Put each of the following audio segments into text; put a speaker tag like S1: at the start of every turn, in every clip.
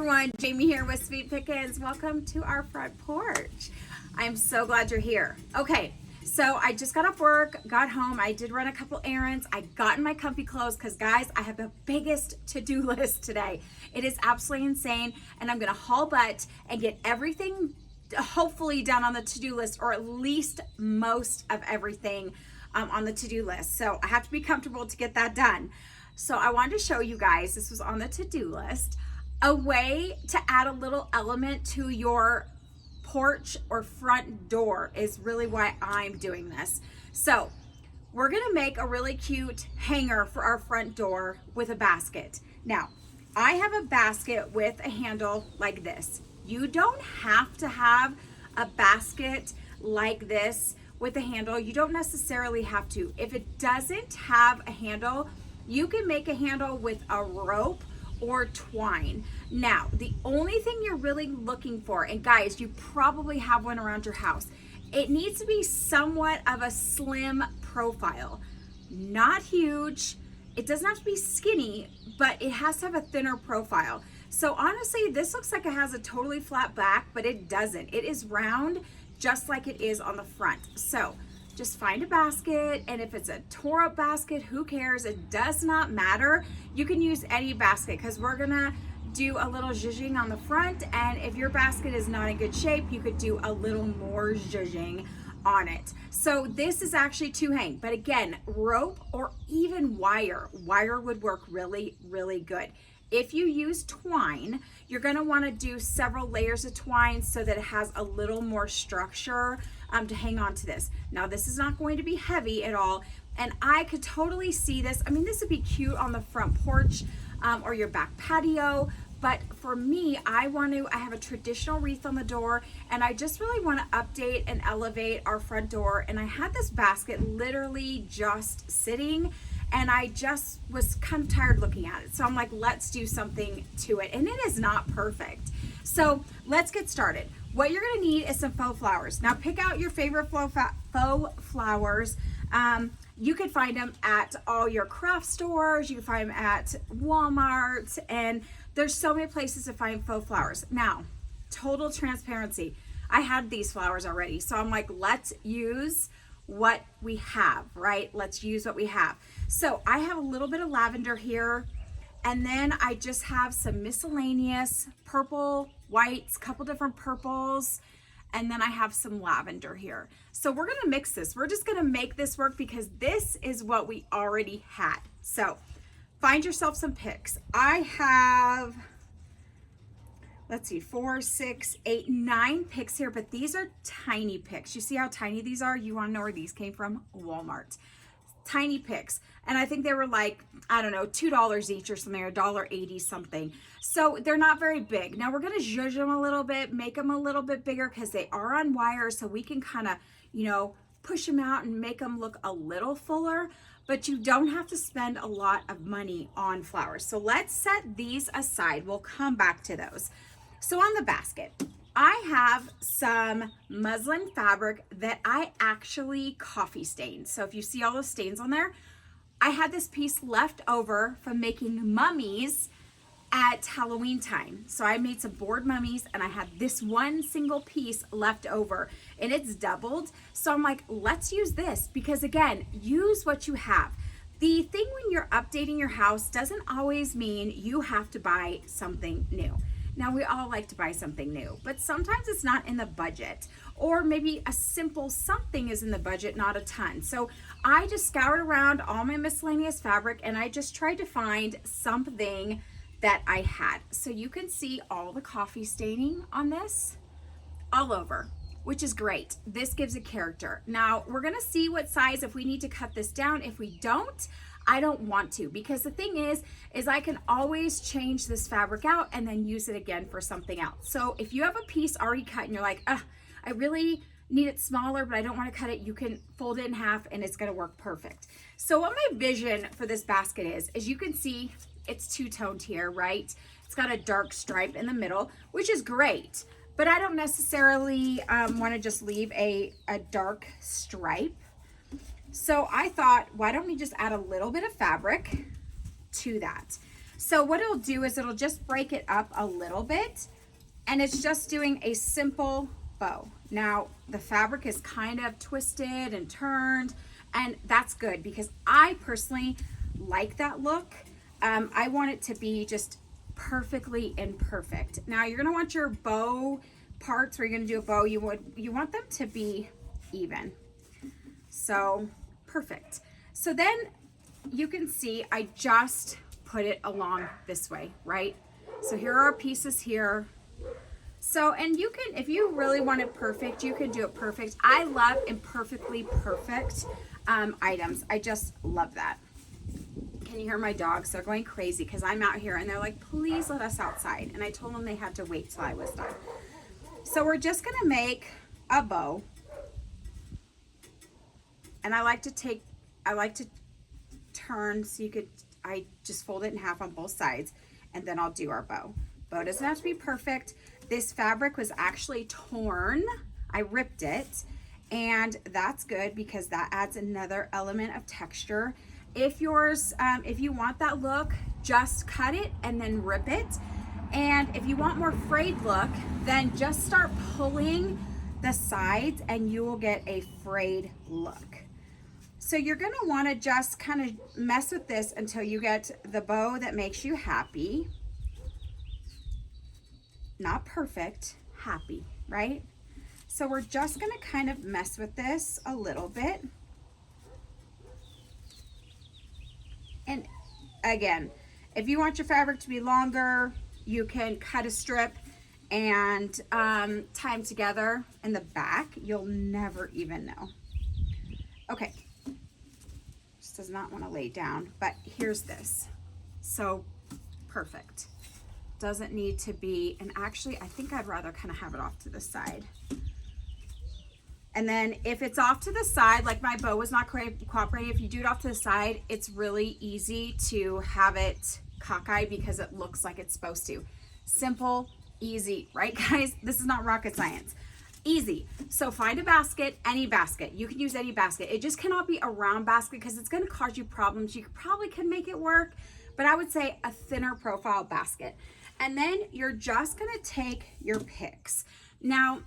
S1: everyone, Jamie here with Sweet Pickins. Welcome to our front porch. I'm so glad you're here. Okay, so I just got off work, got home. I did run a couple errands. I got in my comfy clothes because guys, I have the biggest to-do list today. It is absolutely insane, and I'm gonna haul butt and get everything hopefully done on the to-do list, or at least most of everything on the to-do list. So I have to be comfortable to get that done. So I wanted to show you guys, this was on the to-do list, a way to add a little element to your porch or front door is really why I'm doing this. So we're gonna make a really cute hanger for our front door with a basket. Now, I have a basket with a handle like this. You don't have to have a basket like this with a handle. You don't necessarily have to. If it doesn't have a handle, you can make a handle with a rope or twine. Now, the only thing you're really looking for, and guys, you probably have one around your house, it needs to be somewhat of a slim profile. Not huge. It doesn't have to be skinny, but it has to have a thinner profile. So honestly, this looks like it has a totally flat back, but it doesn't. It is round, just like it is on the front. So just find a basket, and if it's a tore up basket, who cares? It does not matter. You can use any basket because we're gonna do a little zhuzhing on the front, and if your basket is not in good shape, you could do a little more zhuzhing on it. So this is actually to hang, but again, rope or even wire would work really, really good. If you use twine, you're gonna wanna do several layers of twine so that it has a little more structure to hang on to this. Now, this is not going to be heavy at all, and I could totally see this. I mean, this would be cute on the front porch or your back patio, but for me, I have a traditional wreath on the door, and I just really wanna update and elevate our front door, and I had this basket literally just sitting, and I just was kind of tired looking at it. So I'm like, let's do something to it. And it is not perfect. So let's get started. What you're gonna need is some faux flowers. Now pick out your favorite faux flowers. You can find them at all your craft stores. You can find them at Walmart. And there's so many places to find faux flowers. Now, total transparency. I had these flowers already. So I'm like, let's use what we have, right? Let's use what we have. So I have a little bit of lavender here, and then I just have some miscellaneous purple, whites, couple different purples, and then I have some lavender here. So we're gonna mix this. We're just gonna make this work because this is what we already had. So find yourself some picks. I have, let's see, 4, 6, 8, 9 picks here, but these are tiny picks. You see how tiny these are? You wanna know where these came from? Walmart. Tiny picks. And I think they were like, I don't know, $2 each or something, or $1.80 something. So they're not very big. Now we're gonna zhuzh them a little bit, make them a little bit bigger because they are on wire, so we can kind of, push them out and make them look a little fuller, but you don't have to spend a lot of money on flowers. So let's set these aside. We'll come back to those. So on the basket, I have some muslin fabric that I actually coffee stained. So if you see all those stains on there, I had this piece left over from making mummies at Halloween time. So I made some board mummies, and I had this one single piece left over, and it's doubled. So I'm like, let's use this, because again, use what you have. The thing when you're updating your house doesn't always mean you have to buy something new. Now, we all like to buy something new, but sometimes it's not in the budget, or maybe a simple something is in the budget, not a ton. So I just scoured around all my miscellaneous fabric, and I just tried to find something that I had. So you can see all the coffee staining on this all over, which is great. This gives a character. Now we're gonna see what size, if we need to cut this down. If we don't, I don't want to, because the thing is I can always change this fabric out and then use it again for something else. So if you have a piece already cut and you're like, I really need it smaller, but I don't want to cut it, you can fold it in half and it's going to work perfect. So what my vision for this basket is you can see it's two-toned here, right? It's got a dark stripe in the middle, which is great, but I don't necessarily want to just leave a dark stripe. So I thought, why don't we just add a little bit of fabric to that? So what it'll do is it'll just break it up a little bit, and it's just doing a simple bow. Now the fabric is kind of twisted and turned, and that's good because I personally like that look. I want it to be just perfectly imperfect. Now you're gonna want your bow parts where you're gonna do a bow, you want them to be even. So perfect. So then you can see I just put it along this way, right? So here are our pieces here. So, and you can, if you really want it perfect, you can do it perfect. I love imperfectly perfect items. I just love that. Can you hear my dogs? They're going crazy because I'm out here and they're like, please let us outside. And I told them they had to wait till I was done. So we're just gonna make a bow. And I like to turn so you could, I just fold it in half on both sides and then I'll do our bow. Bow doesn't have to be perfect. This fabric was actually torn. I ripped it, and that's good because that adds another element of texture. If yours, if you want that look, just cut it and then rip it. And if you want more frayed look, then just start pulling the sides and you will get a frayed look. So you're gonna wanna just kind of mess with this until you get the bow that makes you happy. Not perfect, happy, right? So we're just gonna kind of mess with this a little bit. And again, if you want your fabric to be longer, you can cut a strip and tie them together in the back. You'll never even know. Okay, just does not want to lay down, but here's this. So perfect. Doesn't need to be, and actually I think I'd rather kind of have it off to the side. And then if it's off to the side, like my bow was not cooperating, if you do it off to the side, it's really easy to have it cockeyed because it looks like it's supposed to. Simple, easy, right guys? This is not rocket science. Easy. So find a basket, any basket. You can use any basket. It just cannot be a round basket because it's going to cause you problems. You probably can make it work, but I would say a thinner profile basket. And then you're just going to take your picks. Now,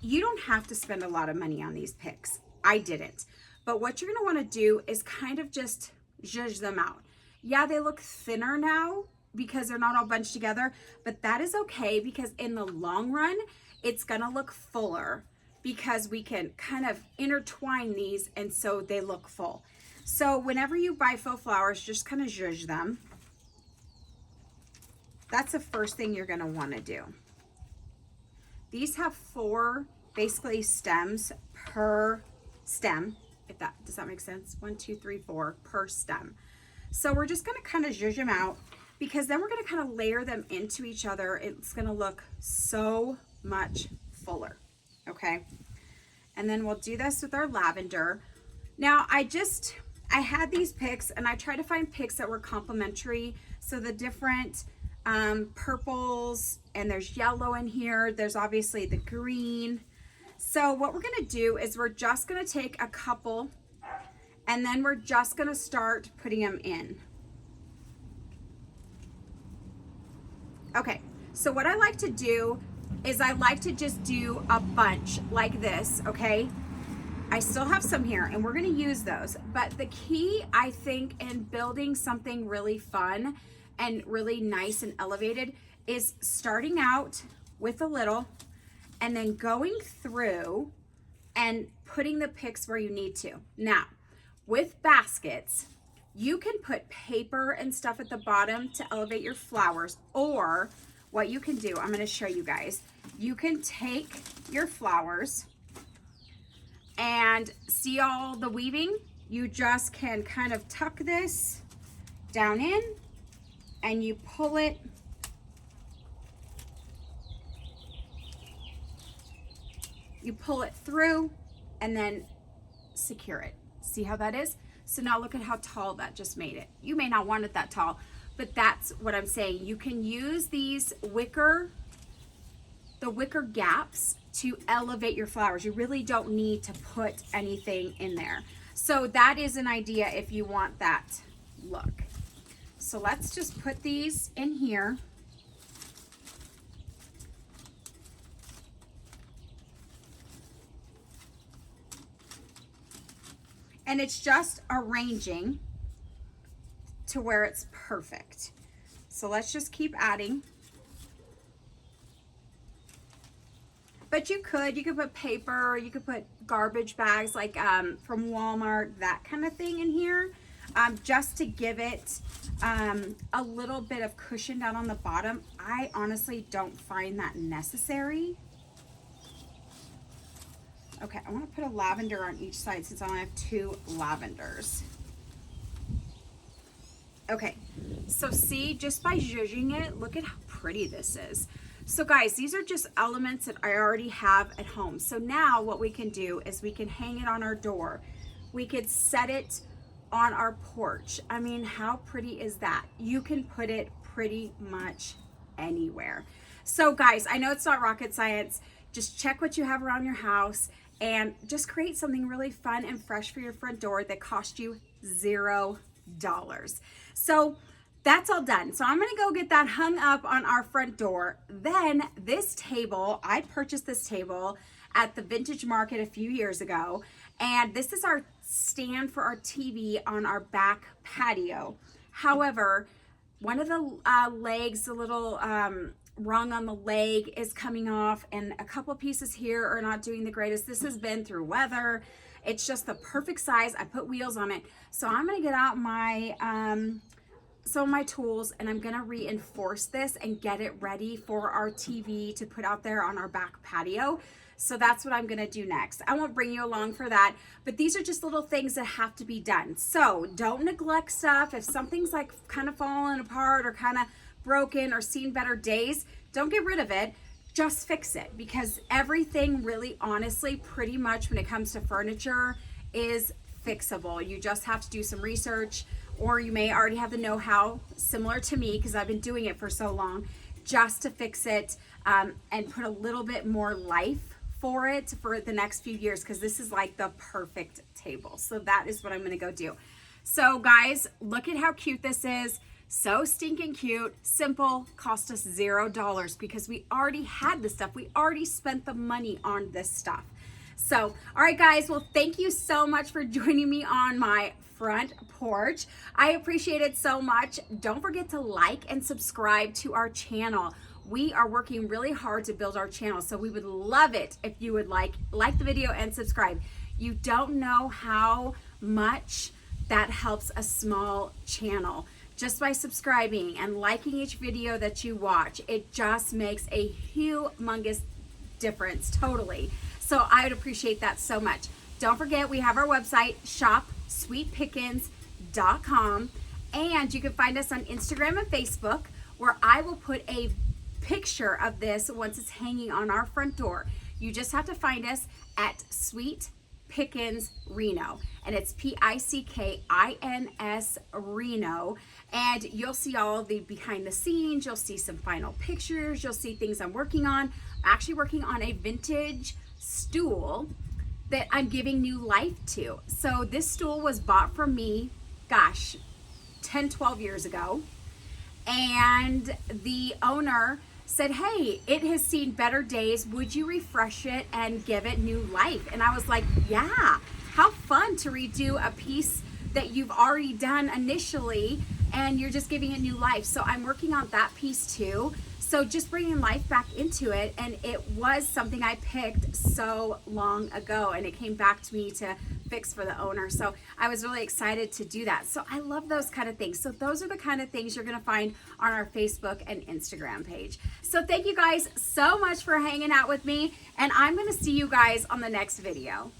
S1: you don't have to spend a lot of money on these picks. I didn't. But what you're going to want to do is kind of just zhuzh them out. Yeah, they look thinner now because they're not all bunched together, but that is okay because in the long run, it's going to look fuller because we can kind of intertwine these and so they look full. So whenever you buy faux flowers, just kind of zhuzh them. That's the first thing you're going to want to do. These have 4 basically stems per stem, if that does that make sense. 1, 2, 3, 4 per stem. So we're just going to kind of zhuzh them out because then we're going to kind of layer them into each other. It's going to look so much fuller. Okay. And then we'll do this with our lavender. Now I had these picks and I tried to find picks that were complementary. So the different purples, and there's yellow in here. There's obviously the green. So what we're gonna do is we're just gonna take a couple and then we're just gonna start putting them in. Okay, so what I like to do is I like to just do a bunch like this, okay? I still have some here and we're gonna use those. But the key, I think, in building something really fun and really nice and elevated is starting out with a little and then going through and putting the picks where you need to. Now, with baskets, you can put paper and stuff at the bottom to elevate your flowers, or what you can do, I'm gonna show you guys. You can take your flowers and see all the weaving? You just can kind of tuck this down in and you pull it through and then secure it. See how that is? So now look at how tall that just made it. You may not want it that tall, but that's what I'm saying. You can use these the wicker gaps to elevate your flowers. You really don't need to put anything in there. So that is an idea if you want that look. So let's just put these in here. And it's just arranging to where it's perfect. So let's just keep adding. But you could put paper, you could put garbage bags like from Walmart, that kind of thing in here, just to give it a little bit of cushion down on the bottom. I honestly don't find that necessary. Okay, I want to put a lavender on each side since I only have 2 lavenders. Okay, so see, just by zhuzhing it, look at how pretty this is. So guys, these are just elements that I already have at home. So now what we can do is we can hang it on our door. We could set it on our porch. I mean, how pretty is that? You can put it pretty much anywhere. So guys, I know it's not rocket science. Just check what you have around your house and just create something really fun and fresh for your front door that cost you $0. So that's all done. So I'm gonna go get that hung up on our front door. Then this table, I purchased this table at the Vintage Market a few years ago. And this is our stand for our TV on our back patio. However, one of the legs, the little rung on the leg is coming off, and a couple pieces here are not doing the greatest. This has been through weather. It's just the perfect size. I put wheels on it. So I'm gonna get out my some of my tools, and I'm gonna reinforce this and get it ready for our TV to put out there on our back patio. So that's what I'm gonna do next. I won't bring you along for that, but these are just little things that have to be done. So don't neglect stuff. If something's like kind of falling apart or kind of broken or seen better days, don't get rid of it. Just fix it, because everything really, honestly, pretty much when it comes to furniture is fixable. You just have to do some research, or you may already have the know-how, similar to me, because I've been doing it for so long, just to fix it and put a little bit more life for it for the next few years, because this is like the perfect table. So that is what I'm gonna go do. So guys, look at how cute this is. So stinking cute, simple, cost us $0 because we already had this stuff. We already spent the money on this stuff. So, all right guys, well, thank you so much for joining me on my front porch. I appreciate it so much. Don't forget to like and subscribe to our channel. We are working really hard to build our channel, so we would love it if you would like the video and subscribe. You don't know how much that helps a small channel. Just by subscribing and liking each video that you watch, it just makes a humongous difference, totally. So I would appreciate that so much. Don't forget, we have our website, shopsweetpickens.com, and you can find us on Instagram and Facebook, where I will put a picture of this once it's hanging on our front door. You just have to find us at Sweet Pickens Reno, and it's Pickins Reno, and you'll see all of the behind the scenes. You'll see some final pictures. You'll see things I'm working on. I'm actually working on a vintage stool that I'm giving new life to. So this stool was bought from me, gosh, 10-12 years ago, and the owner said, hey, it has seen better days. Would you refresh it and give it new life? And I was like, yeah, how fun to redo a piece that you've already done initially and you're just giving it new life. So I'm working on that piece too. So just bringing life back into it, and it was something I picked so long ago, and it came back to me to fix for the owner. So I was really excited to do that. So I love those kind of things. So those are the kind of things you're gonna find on our Facebook and Instagram page. So thank you guys so much for hanging out with me, and I'm gonna see you guys on the next video.